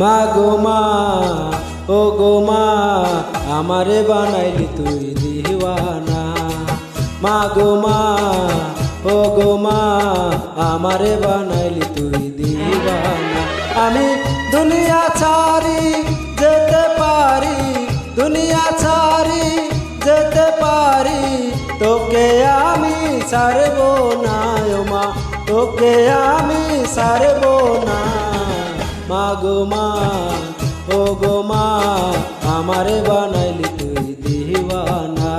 মা গো মা, ও গো মা, আমারে বানাইলি তুই দিওয়ানা। মা গো মা, ও গো মা, আমারে বানাইলি তুই দিওয়ানা। আমি দুনিয়া ছাড়ি যেতে পারি, দুনিয়া ছাড়ি যেতে পারি, তোকে আমি ছাড়ব না ও মা, তোকে আমি ছাড়ব না। মা গো মা, ও গো মা, আমারে বানাইলি তুই দিওয়ানা।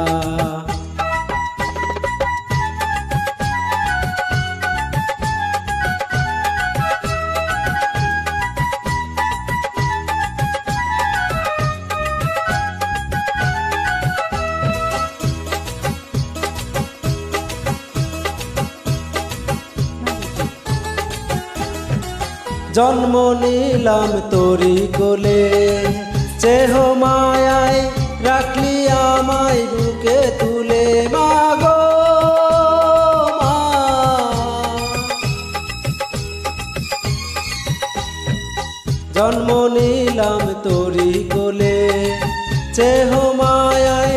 জন্ম নিলাম তোরি কোলে, চেহ মায়ায় রাখলি আমায় বুকে তুলে। মা গো মা, জন্ম নিলাম তোরি কোলে, চেহ মায়ায়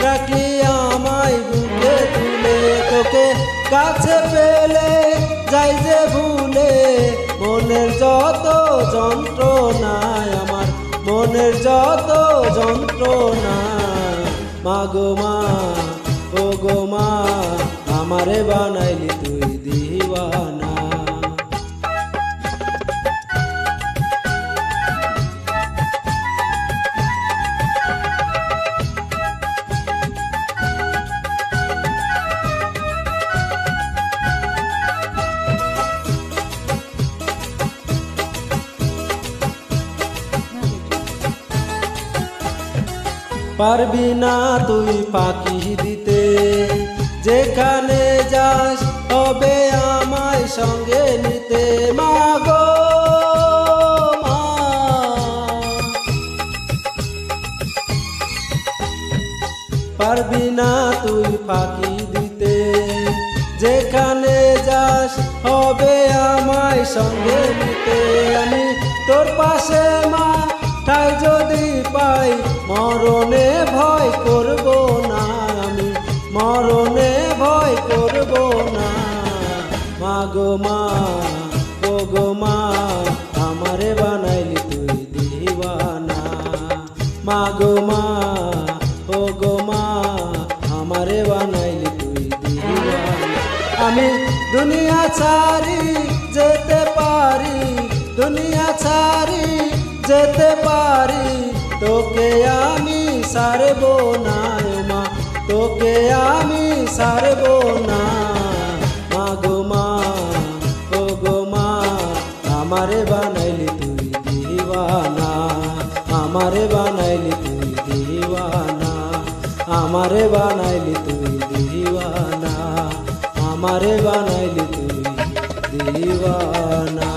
রাখলি আমায় বুকে তুলে। তোকে কাছে পেলে যাই যে ভুলে, মনের যত যন্ত্রণা, আমার মনের যত যন্ত্রণা। মা গো মা, ও গো মা, আমারে বানাইলি তুই দিওয়ানা। পারবি না তুই ফাঁকি দিতে, যেখানে যাস তবে আমায় সঙ্গে নিতে। মা গো মা, পারবি না তুই ফাঁকি দিতে, যেখানে যাস হবে আমায় সঙ্গে নিতে। আমি তোর পাশে মা ঠাই যদি পাই, মরণে ভয় করব না, আমি মরণে ভয় করব না। মা গো মা, ও গো মা, আমারে বানাইলি তুই দিওয়ানা। মা গো মা, ও গো মা, আমারে বানাইলি তুই দিওয়ানা। আমি দুনিয়া ছাড়ি যেতে পারি, দুনিয়া ছাড়ি যেতে পারি, তোকে আমি ছাড়ব না ও মা, তোকে আমি ছাড়ব না। মা গো মা, ও গো মা, আমারে বানাইলি তুই দিওয়ানা। আমারে বানাইলি তুই দিওয়ানা, আমারে বানাইলি তুই দিওয়ানা, আমারে বানাইলি তুই দিওয়ানা।